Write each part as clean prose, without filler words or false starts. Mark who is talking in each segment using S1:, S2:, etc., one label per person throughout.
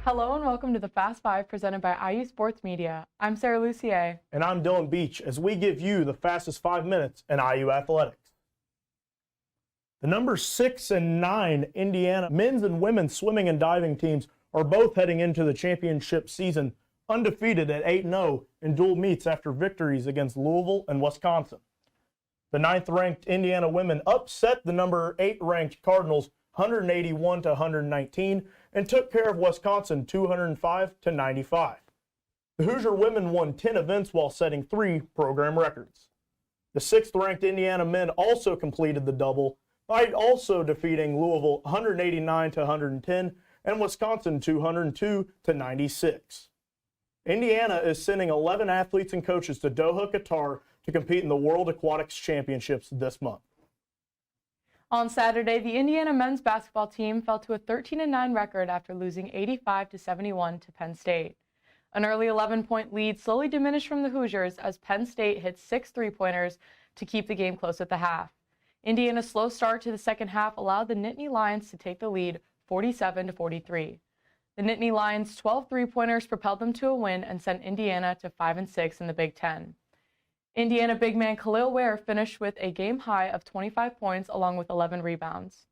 S1: Hello and welcome to the Fast Five presented by IU Sports Media. I'm Sarah Lucier.
S2: And I'm Dylan Beach as we give you the fastest 5 minutes in IU athletics. The number 6 and 9 Indiana men's and women's swimming and diving teams are both heading into the championship season undefeated at 8-0 in dual meets after victories against Louisville and Wisconsin. The 9th-ranked Indiana women upset the number 8-ranked Cardinals 181-119 and took care of Wisconsin 205-95. The Hoosier women won 10 events while setting 3 program records. The 6th-ranked Indiana men also completed the double by also defeating Louisville 189-110 and Wisconsin 202-96. Indiana is sending 11 athletes and coaches to Doha, Qatar to compete in the World Aquatics Championships this month.
S1: On Saturday, the Indiana men's basketball team fell to a 13-9 record after losing 85-71 to Penn State. An early 11-point lead slowly diminished from the Hoosiers as Penn State hit 6 three-pointers to keep the game close at the half. Indiana's slow start to the second half allowed the Nittany Lions to take the lead 47-43. The Nittany Lions' 12 three-pointers propelled them to a win and sent Indiana to 5-6 in the Big Ten. Indiana big man Khalil Ware finished with a game high of 25 points along with 11 rebounds.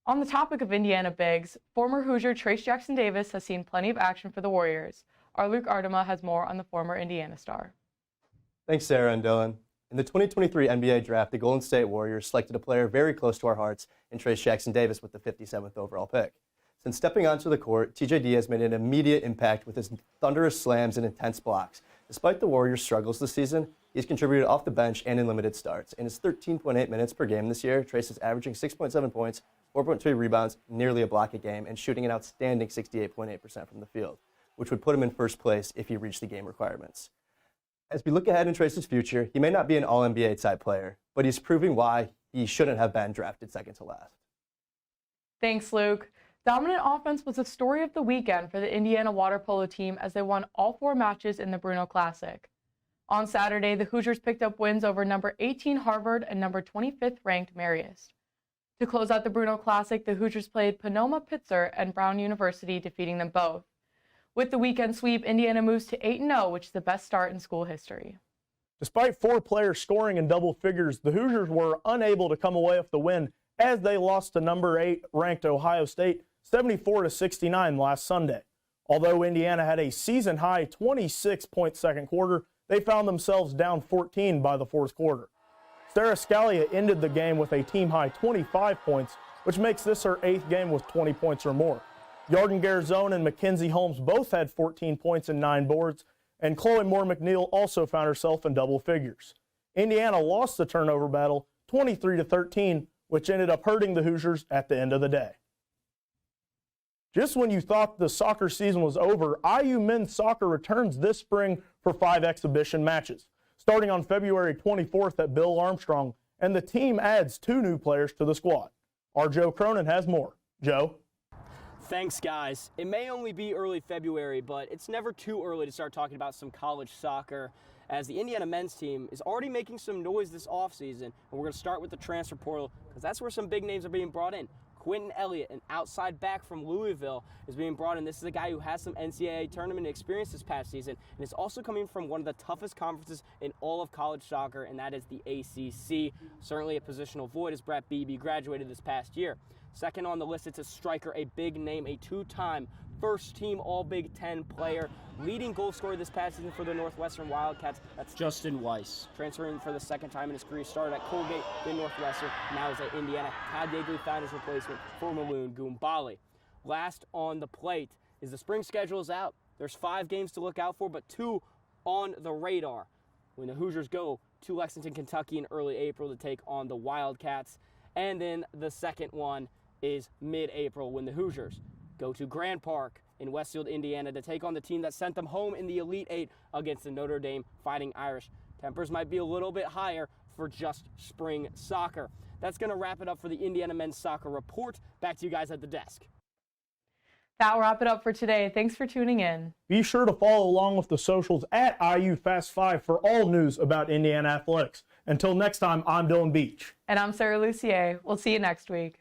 S1: On the topic of Indiana bigs, former Hoosier Trayce-Jackson-Davis has seen plenty of action for the Warriors. Our Luke Ardema has more on the former Indiana star.
S3: Thanks, Sarah and Dylan. In the 2023 NBA draft, the Golden State Warriors selected a player very close to our hearts in Trayce-Jackson-Davis with the 57th overall pick. Since stepping onto the court, TJD has made an immediate impact with his thunderous slams and intense blocks. Despite the Warriors' struggles this season, he's contributed off the bench and in limited starts. In his 13.8 minutes per game this year, Trayce is averaging 6.7 points, 4.3 rebounds, nearly a block a game, and shooting an outstanding 68.8% from the field, which would put him in first place if he reached the game requirements. As we look ahead in Trayce's future, he may not be an All-NBA type player, but he's proving why he shouldn't have been drafted second to last.
S1: Thanks, Luke. Dominant offense was the story of the weekend for the Indiana water polo team as they won all 4 matches in the Bruno Classic. On Saturday, the Hoosiers picked up wins over number 18 Harvard and number 25th ranked Marist. To close out the Bruno Classic, the Hoosiers played Sonoma-Pitzer and Brown University, defeating them both. With the weekend sweep, Indiana moves to 8-0, which is the best start in school history.
S2: Despite 4 players scoring in double figures, the Hoosiers were unable to come away with the win as they lost to number 8 ranked Ohio State 74-69 last Sunday. Although Indiana had a season-high 26-point second quarter, they found themselves down 14 by the fourth quarter. Sarah Scalia ended the game with a team-high 25 points, which makes this her 8th game with 20 points or more. Yarden Garzone and Mackenzie Holmes both had 14 points and 9 boards, and Chloe Moore McNeil also found herself in double figures. Indiana lost the turnover battle 23-13, which ended up hurting the Hoosiers at the end of the day. Just when you thought the soccer season was over, IU men's soccer returns this spring for 5 exhibition matches, starting on February 24th at Bill Armstrong, and the team adds 2 new players to the squad. Our Joe Cronin has more. Joe?
S4: Thanks, guys. It may only be early February, but it's never too early to start talking about some college soccer, as the Indiana men's team is already making some noise this offseason, and we're going to start with the transfer portal, because that's where some big names are being brought in. Quentin Elliott, an outside back from Louisville, is being brought in. This is a guy who has some NCAA tournament experience this past season, and is also coming from one of the toughest conferences in all of college soccer, and that is the ACC. Certainly a positional void as Brett Beebe graduated this past year. Second on the list, it's a striker, a big name, a 2-time first-team All-Big Ten player, leading goal scorer this past season for the Northwestern Wildcats. That's Justin Weiss. Transferring for the 2nd time in his career, started at Colgate, then Northwestern, now is at Indiana. Todd Yeagley found his replacement for Maloon Goombali. Last on the plate is the spring schedule is out. There's 5 games to look out for, but 2 on the radar. When the Hoosiers go to Lexington, Kentucky in early April to take on the Wildcats. And then the second one is mid-April when the Hoosiers go to Grand Park in Westfield, Indiana to take on the team that sent them home in the Elite Eight against the Notre Dame Fighting Irish. Tempers might be a little bit higher for just spring soccer. That's going to wrap it up for the Indiana Men's Soccer Report. Back to you guys at the desk.
S1: That'll wrap it up for today. Thanks for tuning in.
S2: Be sure to follow along with the socials at IU Fast 5 for all news about Indiana athletics. Until next time, I'm Dylan Beach.
S1: And I'm Sarah Lucier. We'll see you next week.